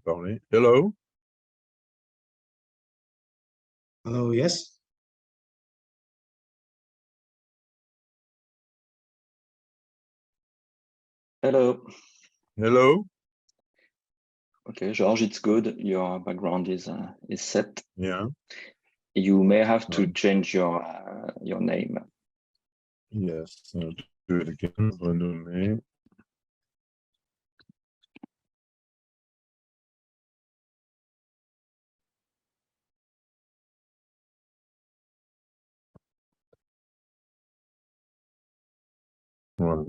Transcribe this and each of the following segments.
parler. Hello. Hello, yes. Hello. Hello. Okay, George, it's good. Your background is set. Yeah. You may have to change your name. Yes. Do it again. Renommer. Voilà.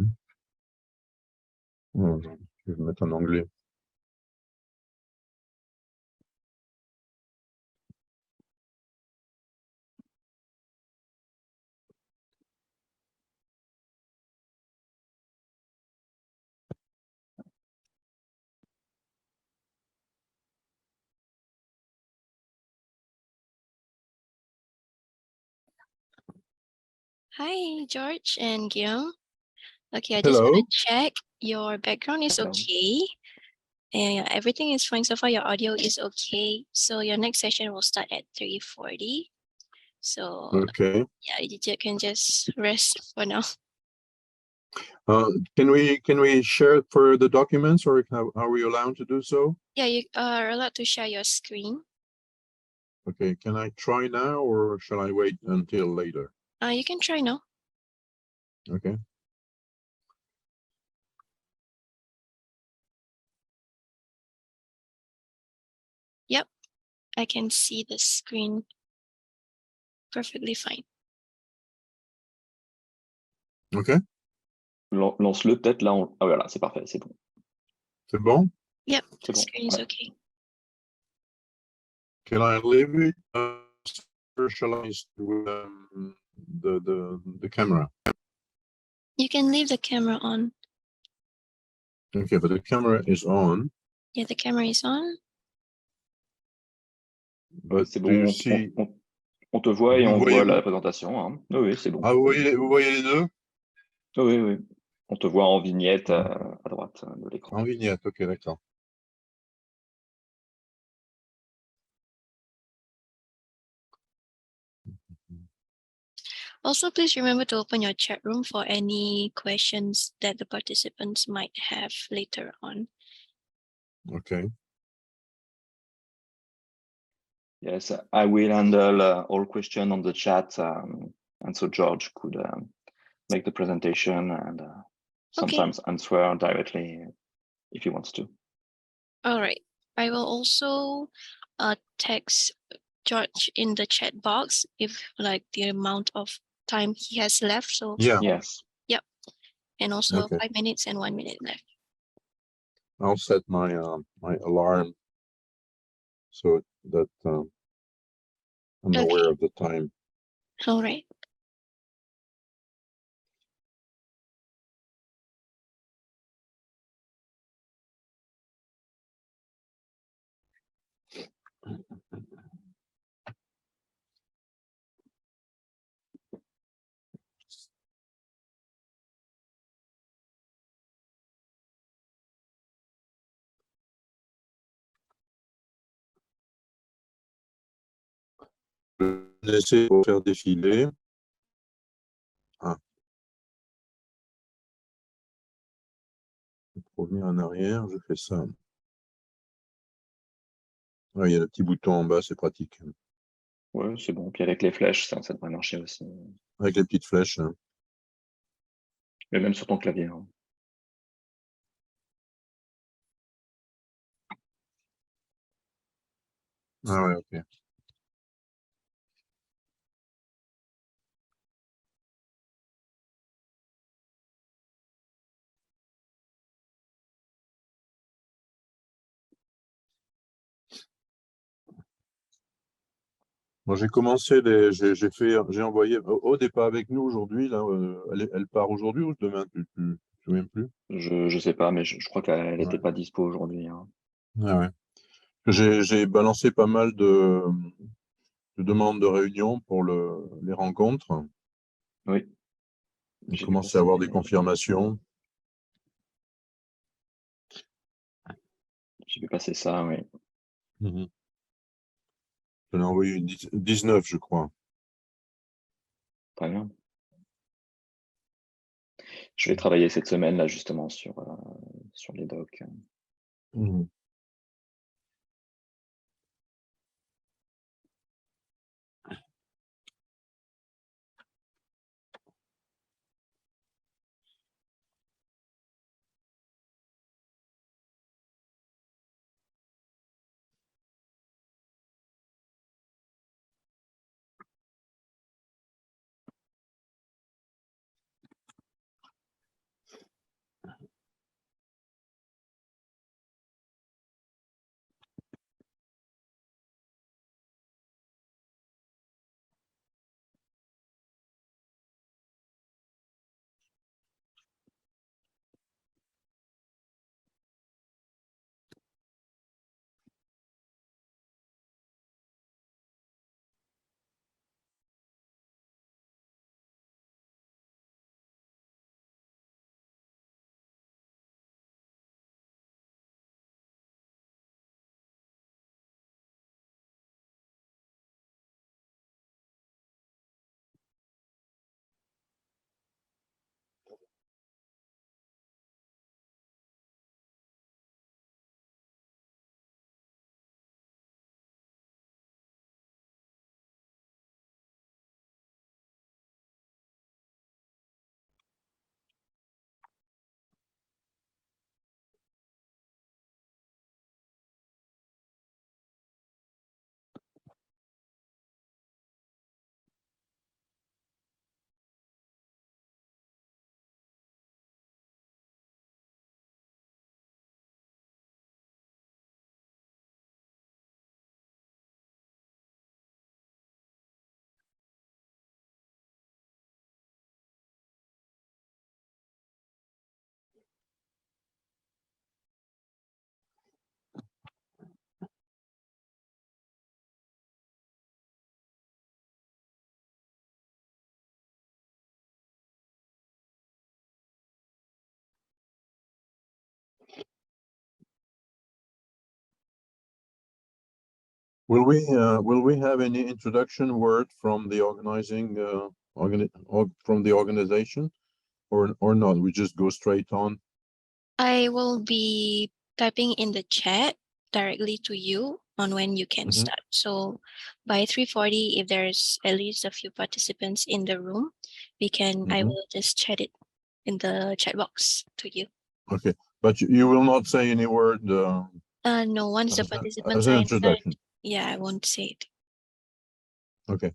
Je vais mettre en anglais. Hi, George and Guillaume. Okay, I just Hello. want to check your background is Hello. okay. And everything is fine so far. Your audio is okay. So your next session will start at 3:40. So Okay. yeah, you can just rest for now. Can we share for the documents, or are we allowed to do so? Yeah, you are allowed to share your screen. Okay. Can I try now, or shall I wait until later? You can try now. Okay. Yep, I can see the screen perfectly fine. Okay. Lance-le peut-être là. Ah voilà, c'est parfait, c'est bon. C'est bon? Yep, C'est the bon. screen is Ouais. okay. Can I leave it? Or shall I with the camera? You can leave the camera on. Okay, but the camera is on. Yeah, the camera is on. But C'est do you bon. see? On te voit et Vous on voyez- voit la présentation. Hein. Oui, c'est bon. Ah, vous voyez les deux? Oui. On te voit en vignette à droite de l'écran. En vignette, ok, d'accord. Also, please remember to open your chat room for any questions that the participants might have later on. Okay. Yes, I will handle all questions on the chat, and so George could make the presentation and sometimes answer directly if he wants to. All right. I will also text George in the chat box if like the amount of time he has left. So Yeah. Yes. and also Okay. 5 minutes and 1 minute left. I'll set my my alarm so that I'm aware of the time. All right. Je vais laisser pour faire défiler. Ah. Pour revenir en arrière, je fais ça. Ah, il y a le petit bouton en bas, c'est pratique. Ouais, c'est bon. Puis avec les flèches, ça devrait marcher aussi. Avec les petites flèches. Hein. Mais même sur ton clavier. Hein. Ah ouais, ok. Moi, j'ai commencé, j'ai envoyé, Aude n'est pas avec nous aujourd'hui, là, elle part aujourd'hui ou demain, tu te souviens plus? Je sais pas, mais je crois qu'elle n'était Ouais. pas dispo aujourd'hui. Hein. Ah ouais. J'ai balancé pas mal de demandes de réunion pour les rencontres. Oui. On commence à avoir des confirmations. J'ai vu passer ça, oui. Mhm. Je l'ai envoyé 19, je crois. Très bien. Je vais travailler cette semaine là justement sur les docs. Mhm. Will we have any introduction word from the organizing from the organization, or not? We just go straight on. I will be typing in the chat directly to you on when you can Mhm. start. So by 3:40, if there's at least a few participants in the room, I Mhm. will just chat it in the chat box to you. Okay, but you will not say any word No, once the as participants an are inside, introduction. yeah, I won't say it. Okay.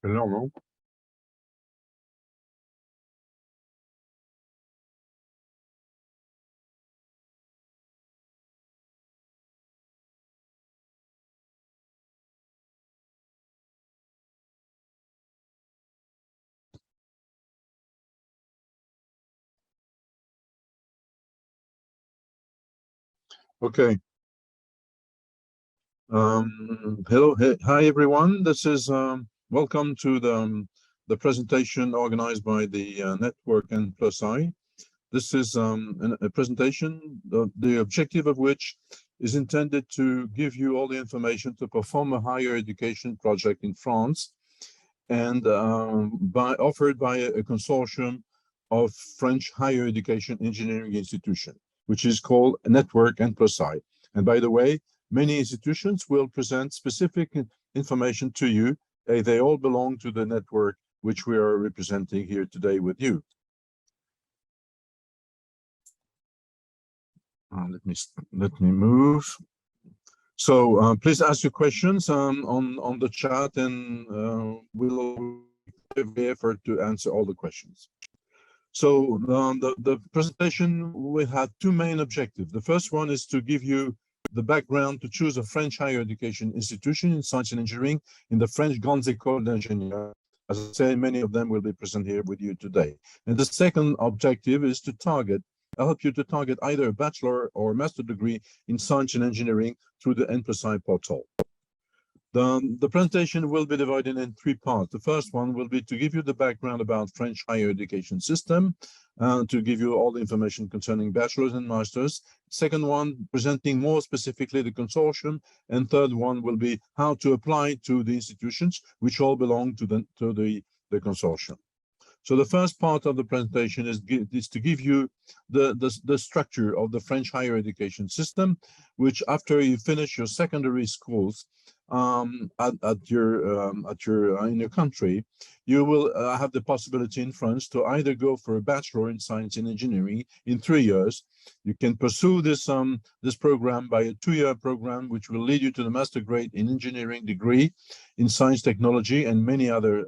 Hello. Okay. Hello, hi everyone. This is welcome to the presentation organized by the Network N+I. This is a presentation, the objective of which is intended to give you all the information to perform a higher education project in France, and offered by a consortium of French higher education engineering institution, which is called Network N+I. And by the way, many institutions will present specific information to you. They all belong to the network which we are representing here today with you. Let me move. So please ask your questions on the chat, and we'll give the effort to answer all the questions. So the presentation will have two main objectives. The first one is to give you the background to choose a French higher education institution in science and engineering in the French Grandes Écoles d'Ingénieurs. As I say, many of them will be present here with you today. And the second objective is to help you to target either a bachelor or master degree in science and engineering through the N+I portal. The presentation will be divided in three parts. The first one will be to give you the background about French higher education system, to give you all the information concerning bachelors and masters. Second one, presenting more specifically the consortium, and third one will be how to apply to the institutions which all belong to the consortium. So the first part of the presentation is to give you the structure of the French higher education system, which after you finish your secondary schools in your country, you will have the possibility in France to either go for a bachelor in science and engineering in 3 years. You can pursue this program by a 2-year program, which will lead you to the master grade in engineering degree in science technology and many other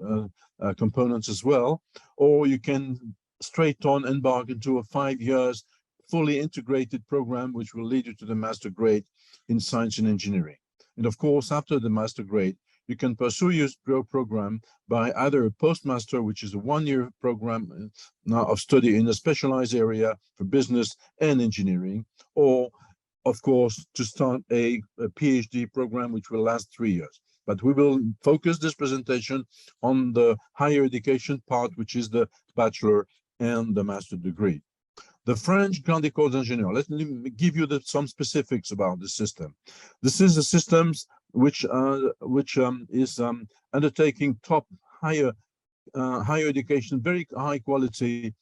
components as well, or you can straight on embark into a 5 years fully integrated program, which will lead you to the master grade in science and engineering. And of course, after the master grade, you can pursue your program by either a postmaster, which is a 1-year program of study in a specialized area for business and engineering, or of course, to start a PhD program, which will last 3 years. But we will focus this presentation on the higher education part, which is the bachelor and the master degree. The French Grandes Écoles d'Ingénieurs, let me give you some specifics about the system. This is a system which is undertaking top higher education, very high quality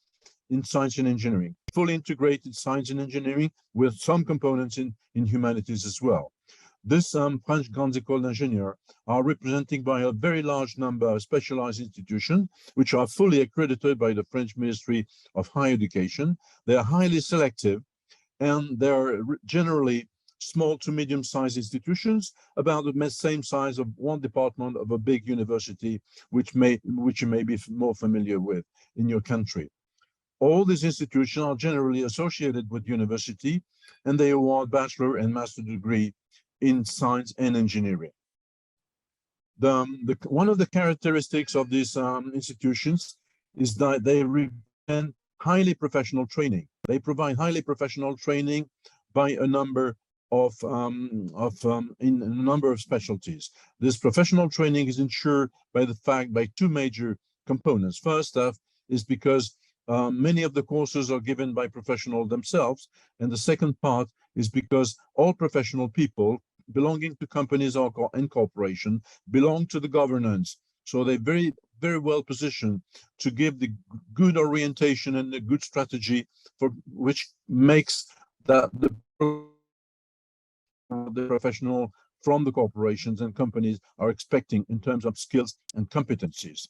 in science and engineering, fully integrated science and engineering with some components in humanities as well. This French Grandes Écoles d'Ingénieurs are represented by a very large number of specialized institutions, which are fully accredited by the French Ministry of Higher Education. They are highly selective, and they are generally small to medium-sized institutions, about the same size of one department of a big university, which you may be more familiar with in your country. All these institutions are generally associated with university, and they award bachelor and master degree in science and engineering. One of the characteristics of these institutions is that they represent highly professional training. They provide highly professional training by a number of in a number of specialties. This professional training is ensured by two major components. First off is because many of the courses are given by professionals themselves, and the second part is because all professional people belonging to companies and corporations belong to the governance. So they're very, very well positioned to give the good orientation and the good strategy for which makes the professional from the corporations and companies are expecting in terms of skills and competencies.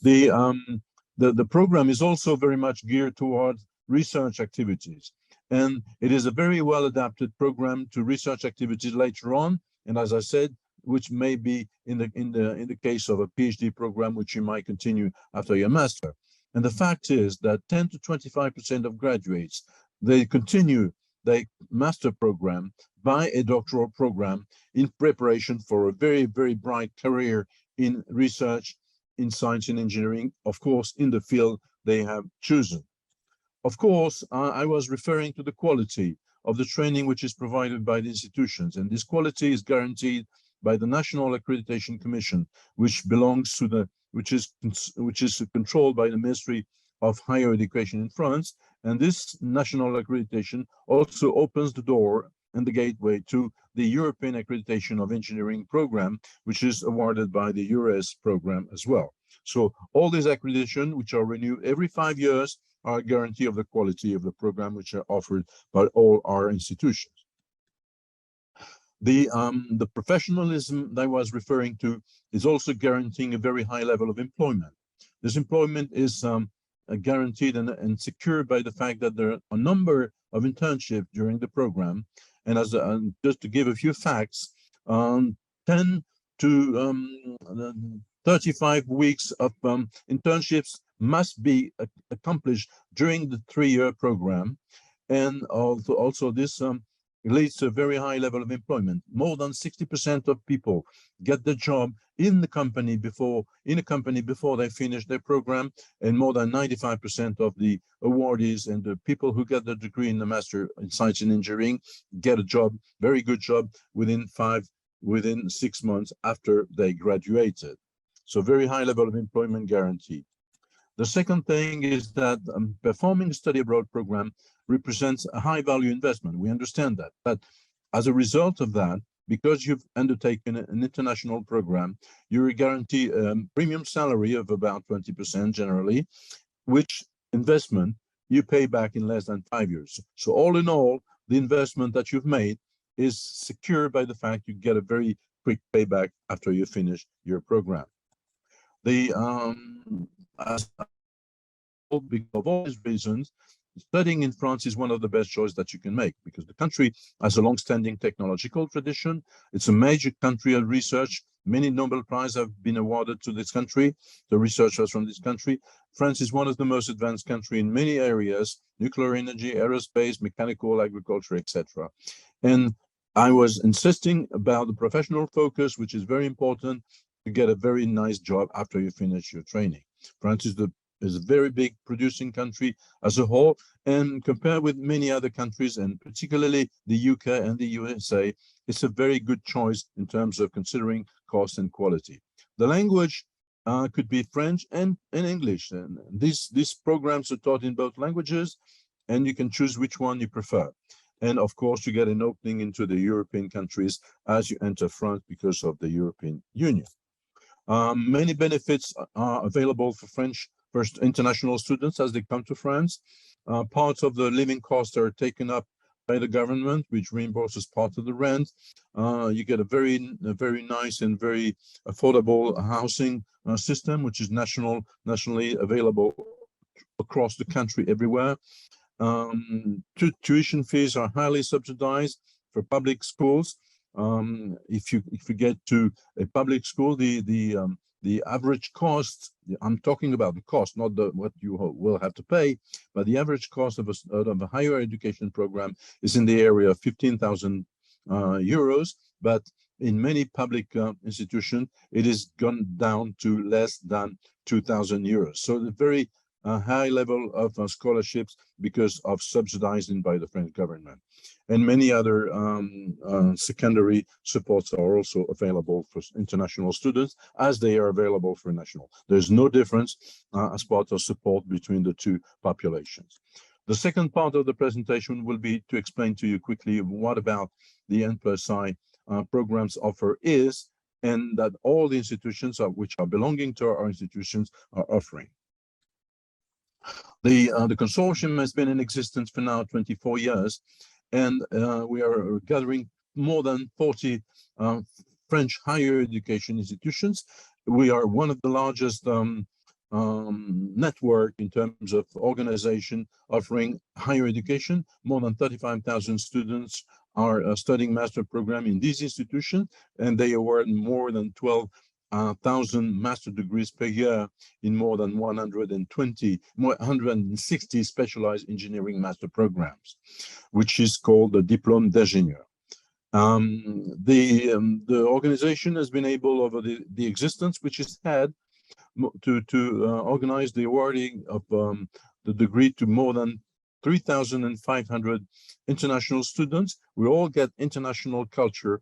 The program is also very much geared towards research activities. And it is a very well adapted program to research activities later on. And as I said, which may be in the case of a PhD program, which you might continue after your master. And the fact is that 10 to 25% of graduates, they continue their master program by a doctoral program in preparation for a very, very bright career in research, in science and engineering, of course, in the field they have chosen. Of course, I was referring to the quality of the training which is provided by the institutions, and this quality is guaranteed by the National Accreditation Commission, which belongs to the which is controlled by the Ministry of Higher Education in France. And this national accreditation also opens the door and the gateway to the European Accreditation of Engineering Program, which is awarded by the EURES program as well. So all these accreditation, which are renewed every 5 years, are a guarantee of the quality of the program which are offered by all our institutions. The professionalism that I was referring to is also guaranteeing a very high level of employment. This employment is guaranteed and secured by the fact that there are a number of internships during the program. And as just to give a few facts, 10 to 35 weeks of internships must be accomplished during the 3-year program. And also this leads to a very high level of employment. More than 60% of people get the job in the company before they finish their program, and more than 95% of the awardees and the people who get the degree in the Master in Science and Engineering get a job, very good job, within 6 months after they graduated. So very high level of employment guaranteed. The second thing is that performing a study abroad program represents a high value investment. We understand that. But as a result of that, because you've undertaken an international program, you're guaranteed a premium salary of about 20% generally, which investment you pay back in less than 5 years. So all in all, the investment that you've made is secured by the fact you get a very quick payback after you finish your program. Because of all these reasons, studying in France is one of the best choices that you can make, because the country has a long-standing technological tradition. It's a major country of research. Many Nobel Prizes have been awarded to this country, the researchers from this country. France is one of the most advanced countries in many areas: nuclear energy, aerospace, mechanical, agriculture, etc. And I was insisting about the professional focus, which is very important to get a very nice job after you finish your training. France is a very big producing country as a whole, and compared with many other countries, and particularly the UK and the USA, it's a very good choice in terms of considering cost and quality. The language could be French and English, and these programs are taught in both languages, and you can choose which one you prefer. And of course, you get an opening into the European countries as you enter France because of the European Union. Many benefits are available for French first international students as they come to France. Parts of the living costs are taken up by the government, which reimburses part of the rent. You get a very nice and very affordable housing system, which is nationally available across the country everywhere. Tuition fees are highly subsidized for public schools. If you get to a public school, the average cost, I'm talking about the cost, not what you will have to pay, but the average cost of a higher education program is in the area of 15,000 euros. But in many public institutions, it is gone down to less than 2,000 euros. So the very high level of scholarships because of subsidizing by the French government. And many other secondary supports are also available for international students as they are available for national. There's no difference as part of support between the two populations. The second part of the presentation will be to explain to you quickly what about the N+I programs offer is, and that all the institutions which are belonging to our institutions are offering. The consortium has been in existence for now 24 years, and we are gathering more than 40 French higher education institutions. We are one of the largest network in terms of organization offering higher education. More than 35,000 students are studying master program in these institutions, and they award more than 12,000 master degrees per year in more than 160 specialized engineering master programs, which is called the Diplôme d'ingénieur. The organization has been able, over the existence which it's had, to organize the awarding of the degree to more than 3,500 international students. We all get international culture,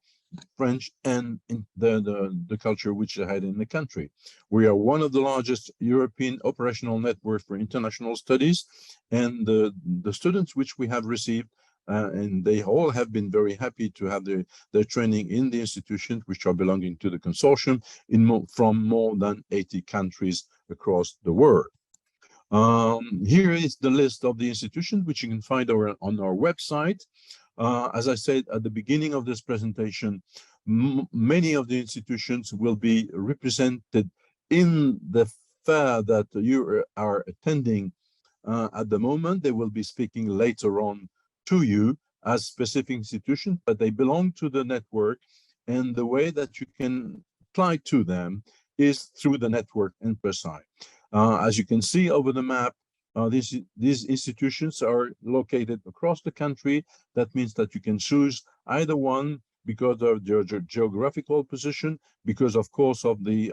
French, and the culture which they had in the country. We are one of the largest European operational networks for international studies, and the students which we have received, and they all have been very happy to have their training in the institutions which are belonging to the consortium from more than 80 countries across the world. Here is the list of the institutions which you can find on our website. As I said at the beginning of this presentation, many of the institutions will be represented in the fair that you are attending at the moment. They will be speaking later on to you as specific institutions, but they belong to the network, and the way that you can apply to them is through the network in Versailles. As you can see over the map, these institutions are located across the country. That means that you can choose either one because of their geographical position, because of course of the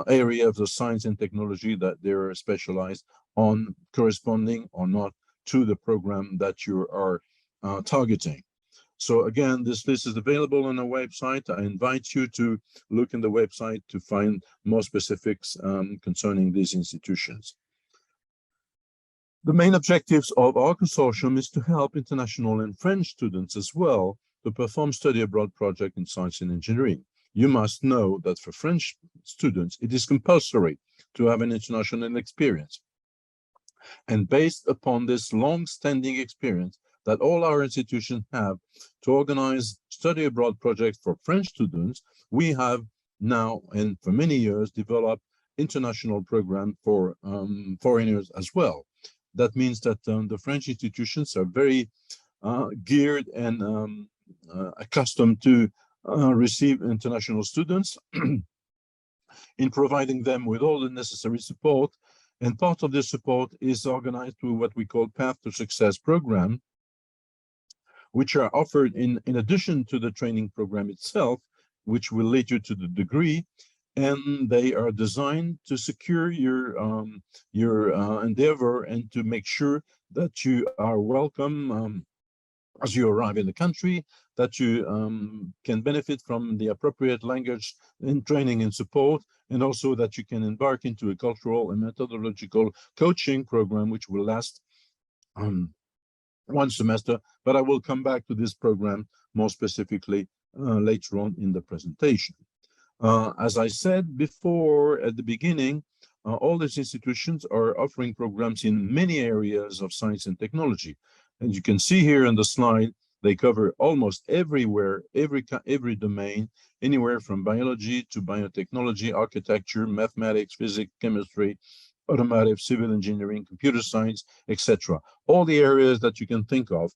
area of the science and technology that they're specialized on, corresponding or not to the program that you are targeting. So again, this list is available on our website. I invite you to look in the website to find more specifics concerning these institutions. The main objectives of our consortium is to help international and French students as well to perform study abroad projects in science and engineering. You must know that for French students, it is compulsory to have an international experience. And based upon this long-standing experience that all our institutions have to organize study abroad projects for French students, we have now and for many years developed international program for foreigners as well. That means that the French institutions are very geared and accustomed to receive international students in providing them with all the necessary support. And part of this support is organized through what we call Path to Success program, which are offered in addition to the training program itself, which will lead you to the degree. And they are designed to secure your endeavor and to make sure that you are welcome as you arrive in the country, that you can benefit from the appropriate language and training and support, and also that you can embark into a cultural and methodological coaching program, which will last one semester. But I will come back to this program more specifically later on in the presentation. As I said before at the beginning, all these institutions are offering programs in many areas of science and technology. And you can see here on the slide, they cover almost everywhere, every domain, anywhere from biology to biotechnology, architecture, mathematics, physics, chemistry, automotive, civil engineering, computer science, etc. All the areas that you can think of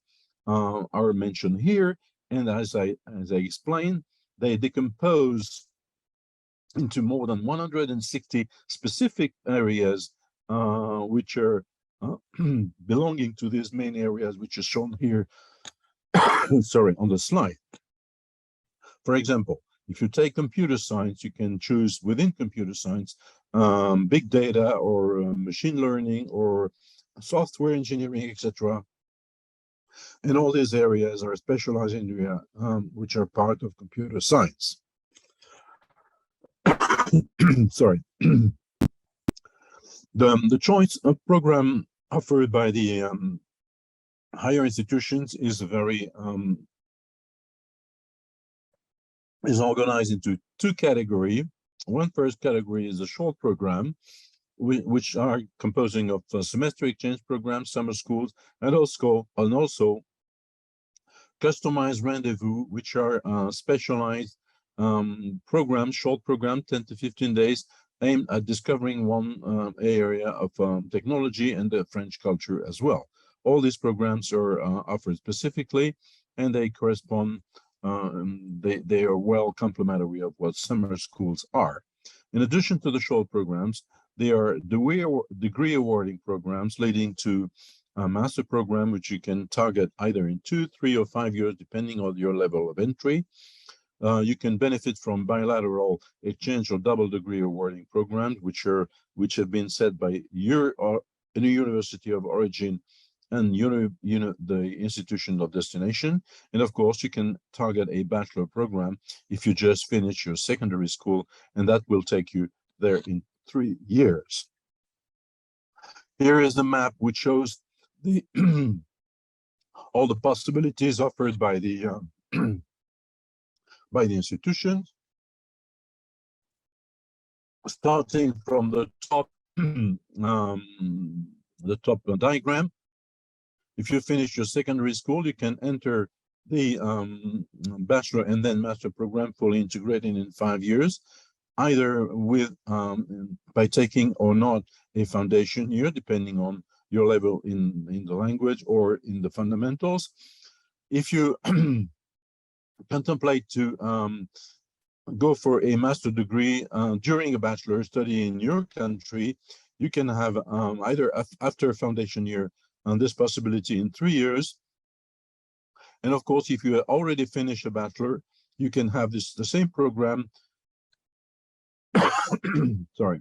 are mentioned here. And as I explained, they decompose into more than 160 specific areas which are belonging to these main areas, which is shown here, sorry, on the slide. For example, if you take computer science, you can choose within computer science, big data or machine learning or software engineering, etc. And all these areas are specialized in area, which are part of computer science. Sorry. The choice of program offered by the higher institutions is very is organized into two categories. One first category is a short program, which are composing of semester exchange programs, summer schools, and also customized rendezvous, which are specialized programs, short program, 10 to 15 days, aimed at discovering one area of technology and the French culture as well. All these programs are offered specifically, and they correspond, they are well complementary of what summer schools are. In addition to the short programs, they are degree awarding programs leading to a master program, which you can target either in 2, 3, or 5 years, depending on your level of entry. You can benefit from bilateral exchange or double degree awarding programs, which have been set by your university of origin and the institution of destination. And of course, you can target a bachelor program if you just finish your secondary school, and that will take you there in 3 years. Here is the map which shows the all the possibilities offered by the institution, starting from the top diagram. If you finish your secondary school, you can enter the bachelor and then master program fully integrated in 5 years, either with by taking or not a foundation year, depending on your level in the language or in the fundamentals. If you contemplate to go for a master degree during a bachelor study in your country, you can have either after a foundation year this possibility in 3 years. And of course, if you already finished a bachelor, you can have the same program sorry,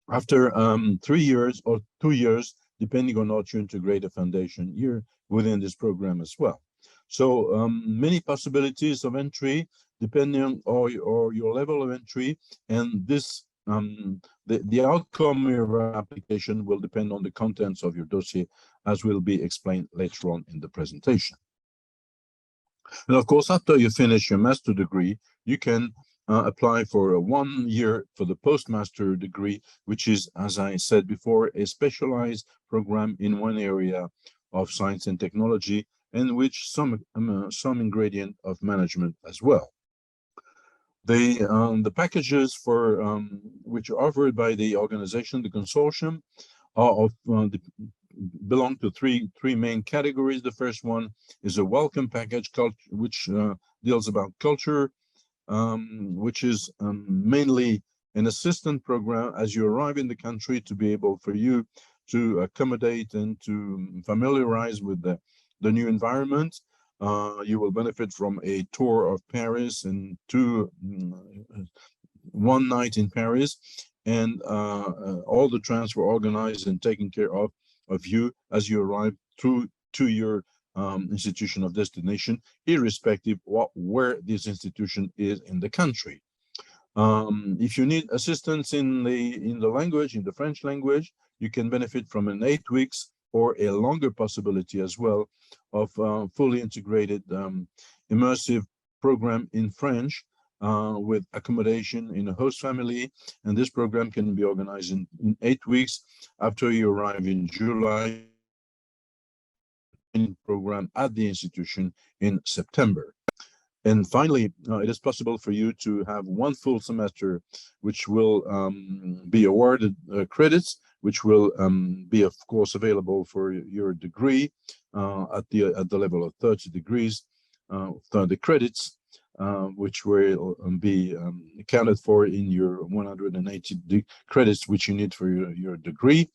after 3 years or 2 years, depending on how you integrate a foundation year within this program as well. So many possibilities of entry depending on your level of entry, and this the outcome of your application will depend on the contents of your dossier, as will be explained later on in the presentation. And of course, after you finish your master degree, you can apply for a 1 year for the postmaster degree, which is, as I said before, a specialized program in one area of science and technology, and which some ingredient of management as well. The packages for which are offered by the organization, the consortium, are belong to three main categories. The first one is a welcome package, which deals about culture, which is mainly an assistant program as you arrive in the country, to be able for you to accommodate and to familiarize with the new environment. You will benefit from a tour of Paris and 1 night in Paris, and all the transfer organized and taken care of you as you arrive to your institution of destination, irrespective of where this institution is in the country. If you need assistance in the language, in the French language, you can benefit from an 8 weeks or a longer possibility as well of fully integrated immersive program in French with accommodation in a host family. And this program can be organized in 8 weeks after you arrive in July, program at the institution in September. And finally, it is possible for you to have 1 full semester, which will be awarded credits, which will be, of course, available for your degree at the level of 30 degrees, 30 credits, which will be accounted for in your 180 credits, which you need for your degree.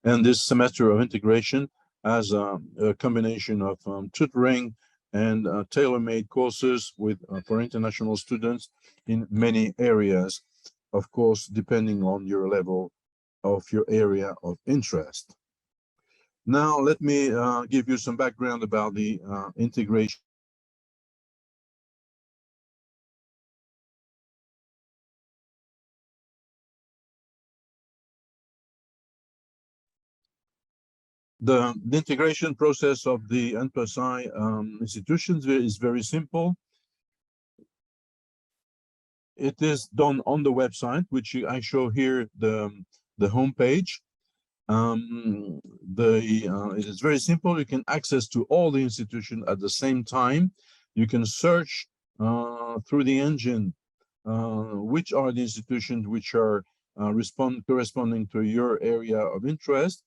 And this semester of integration has a combination of tutoring and tailor-made courses for international students in many areas, of course, depending on your level of your area of interest. Now, let me give you some background about the integration. The integration process of the NPSI institutions is very simple. It is done on the website, which I show here, the homepage. It is very simple. You can access to all the institutions at the same time. You can search through the engine which are the institutions which are corresponding to your area of interest.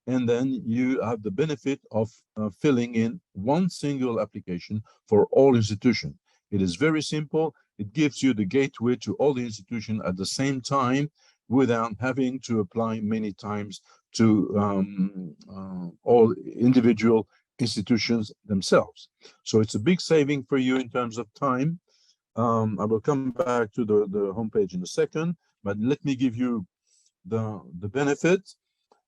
And then you have the benefit of filling in one single application for all institutions. It is very simple. It gives you the gateway to all the institutions at the same time without having to apply many times to all individual institutions themselves. So it's a big saving for you in terms of time. I will come back to the homepage in a second, but let me give you the benefit.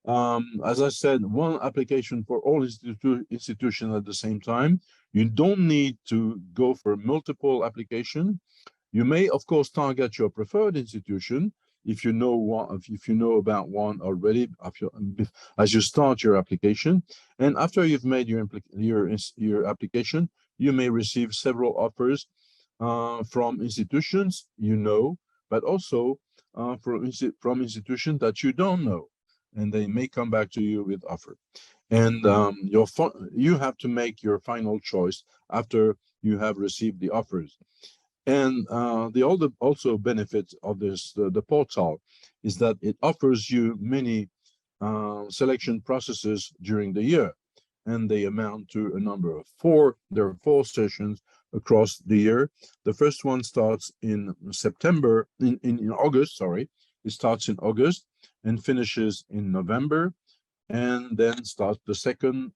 As I said, one application for all institutions at the same time. You don't need to go for multiple application. You may, of course, target your preferred institution if you know one, if you know about one already as you start your application. And after you've made your application, you may receive several offers from institutions you know, but also from institutions that you don't know, and they may come back to you with offer. And you have to make your final choice after you have received the offers. And the also benefit of this, the portal, is that it offers you many selection processes during the year, and they amount to a number of 4. There are 4 sessions across the year. The first one starts in September, in August, sorry. It starts in August and finishes in November, and then starts the second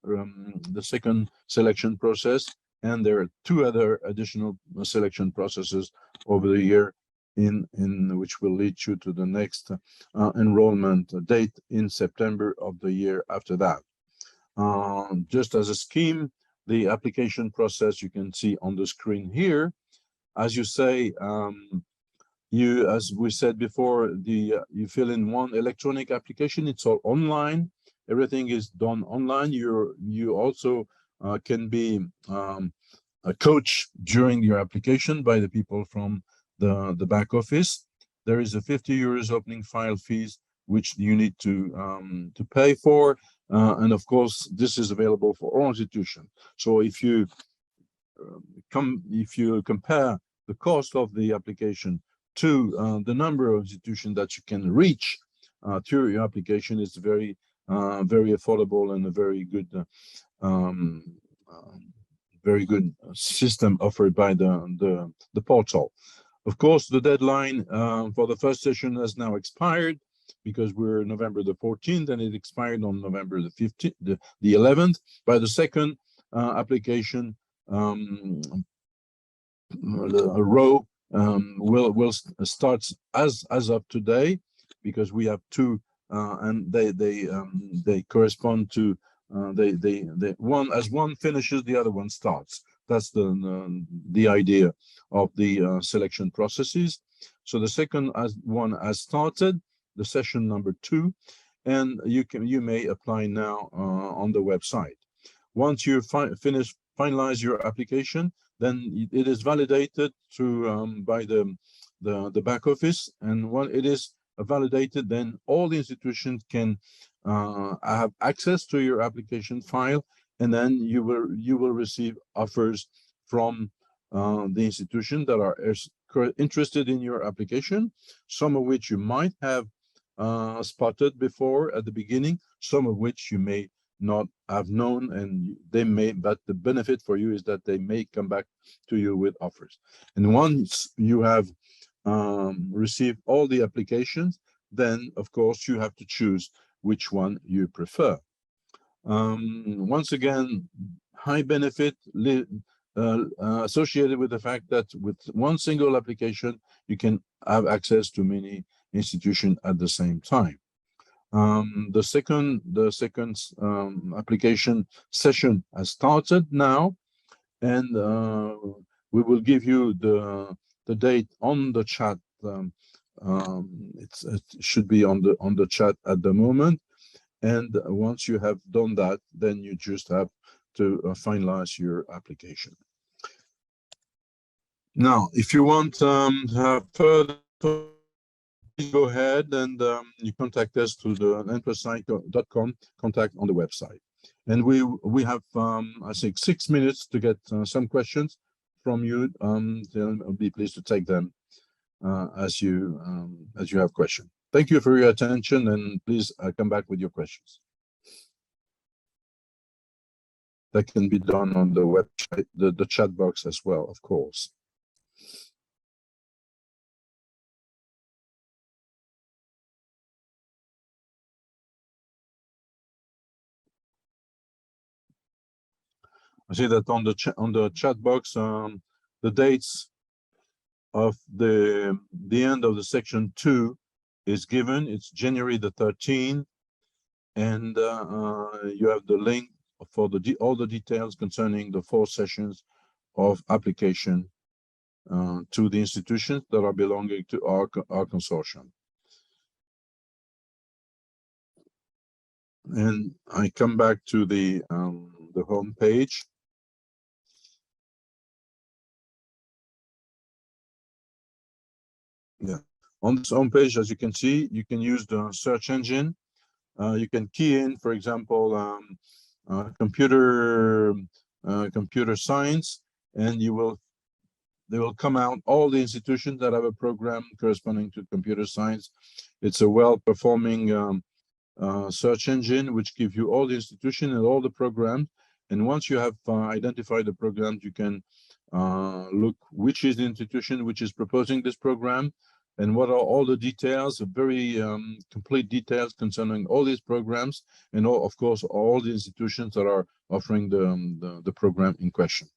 selection process. And there are 2 other additional selection processes over the year in which will lead you to the next enrollment date in September of the year after that. Just as a scheme, the application process you can see on the screen here. As you say, as we said before, you fill in one electronic application. It's all online. Everything is done online. You also can be a coach during your application by the people from the back office. There is a 50 euros opening file fees which you need to pay for, and of course this is available for all institutions. So if you compare the cost of the application to the number of institutions that you can reach through your application, it's very affordable and a very good system offered by the portal. Of course, the deadline for the first session has now expired because we're November the 14th, and it expired on November the 15th, the 11th. By the second application, a row will start as of today, because we have 2, and they correspond to one, as one finishes, the other one starts. That's the idea of the selection processes. So the second one has started, the session number 2, and you may apply now on the website. Once you finalize your application, then it is validated by the back office, and when it is validated, then all the institutions can have access to your application file, and then you will receive offers from the institution that are interested in your application, some of which you might have spotted before at the beginning, some of which you may not have known, and but the benefit for you is that they may come back to you with offers. And once you have received all the applications, then of course you have to choose which one you prefer. Once again, high benefit associated with the fact that with one single application, you can have access to many institutions at the same time. The second application session has started now, and we will give you the date on the chat. It should be on the chat at the moment, and once you have done that, then you just have to finalize your application. Now, if you want to have further, please go ahead and you contact us through the nplusite.com contact on the website. And we have I think 6 minutes to get some questions from you. Then I'll be pleased to take them as you have questions. Thank you for your attention, and please come back with your questions. That can be done on the website, the chat box as well, of course. I see that on the chat box, the dates of the end of the section 2 is given. It's January the 13th, and you have the link for all the details concerning the 4 sessions of application to the institutions that are belonging to our consortium. And I come back to the home page. Yeah, on this home page, as you can see, you can use the search engine. You can key in, for example, computer science, and they will come out all the institutions that have a program corresponding to computer science. It's a well-performing search engine which gives you all the institutions and all the programs. And once you have identified the programs, you can look which is the institution which is proposing this program and what are all the details, very complete details concerning all these programs, and of course all the institutions that are offering the program in question.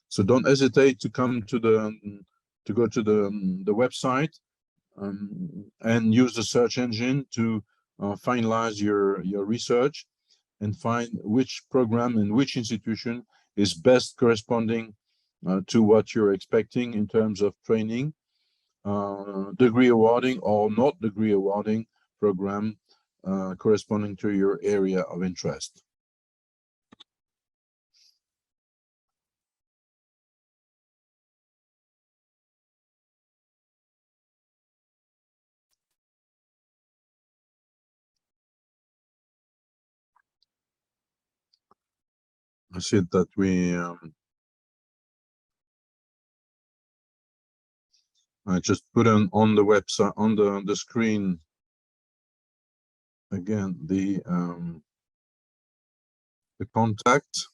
So don't hesitate to come to go to the website and use the search engine to finalize your research and find which program and which institution is best corresponding to what you're expecting in terms of training, degree awarding or not degree awarding program corresponding to your area of interest. I see that we I just put on the website on the screen again the contact,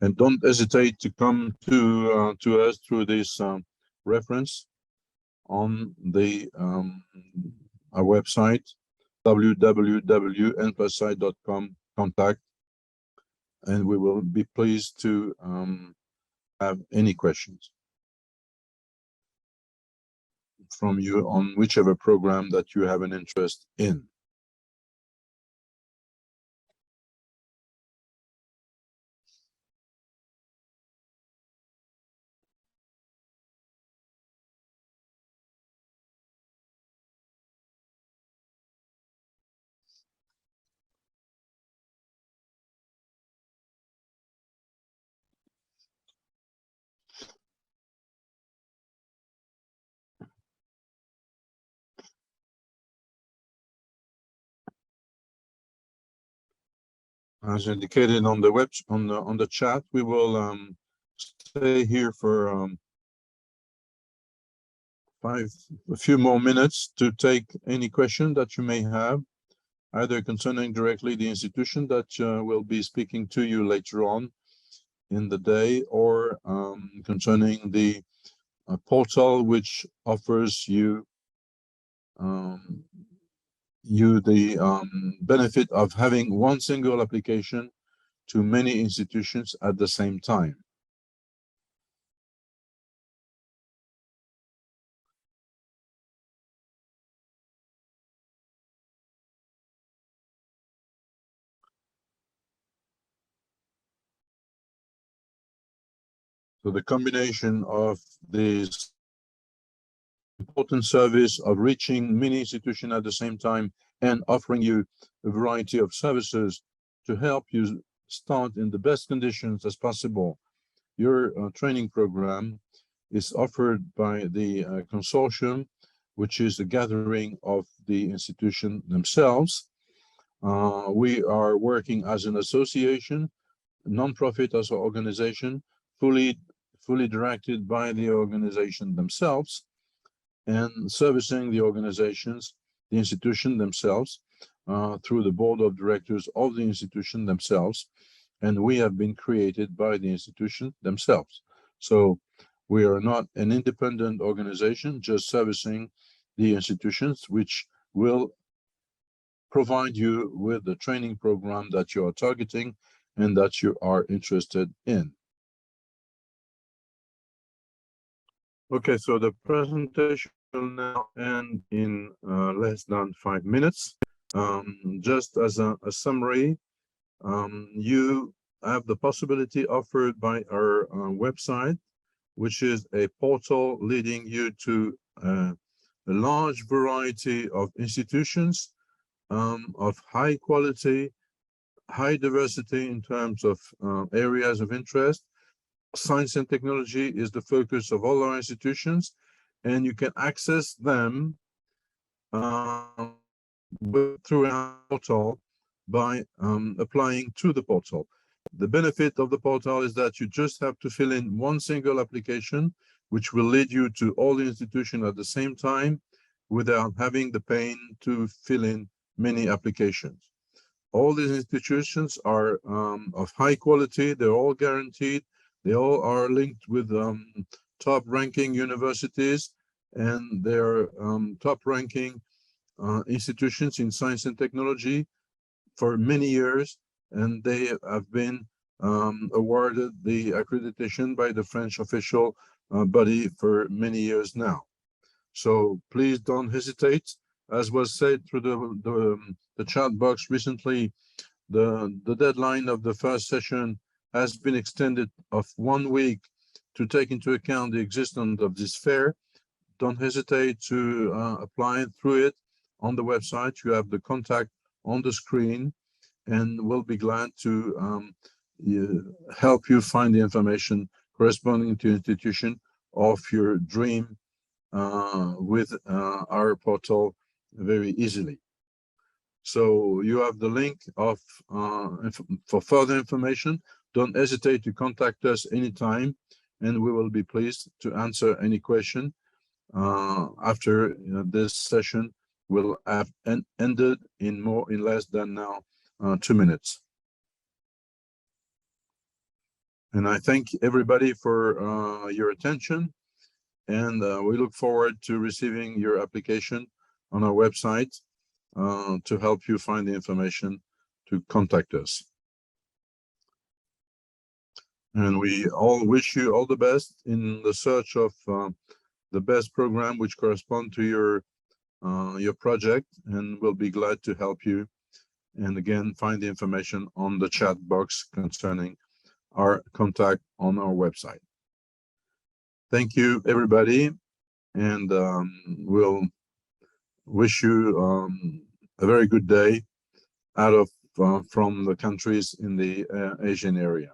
and don't hesitate to come to us through this reference on the our website www.n+i.com contact, and we will be pleased to have any questions from you on whichever program that you have an interest in. As indicated on the on the chat, we will stay here for a few more minutes to take any question that you may have, either concerning directly the institution that will be speaking to you later on in the day, or concerning the portal which offers you the benefit of having one single application to many institutions at the same time. So the combination of this important service of reaching many institutions at the same time and offering you a variety of services to help you start in the best conditions as possible. Your training program is offered by the consortium, which is the gathering of the institution themselves. We are working as an association, non-profit as an organization, fully directed by the organization themselves. and servicing the organizations, the institution themselves, through the board of directors of the institution themselves. And we have been created by the institution themselves. So we are not an independent organization, just servicing the institutions, which will provide you with the training program that you are targeting and that you are interested in. Okay, so the presentation will now end in less than 5 minutes. Just as a summary, you have the possibility offered by our website, which is a portal leading you to a large variety of institutions of high quality, high diversity in terms of areas of interest. Science and technology is the focus of all our institutions, and you can access them through our portal by applying to the portal. The benefit of the portal is that you just have to fill in one single application, which will lead you to all the institutions at the same time without having the pain to fill in many applications. All these institutions are of high quality, they're all guaranteed, they all are linked with top ranking universities, and they're top ranking institutions in science and technology for many years, and they have been awarded the accreditation by the French official body for many years now. So please don't hesitate. As was said through the chat box recently, the deadline of the first session has been extended of 1 week to take into account the existence of this fair. Don't hesitate to apply through it on the website. You have the contact on the screen, and we'll be glad to help you find the information corresponding to institution of your dream with our portal very easily. So you have the link of for further information. Don't hesitate to contact us anytime, and we will be pleased to answer any question after this session will have ended in less than now 2 minutes. And I thank everybody for your attention, and we look forward to receiving your application on our website to help you find the information to contact us. And we all wish you all the best in the search of the best program which correspond to your project, and we'll be glad to help you. And again, find the information on the chat box concerning our contact on our website. Thank you, everybody, and we'll wish you a very good day out of from the countries in the Asian area.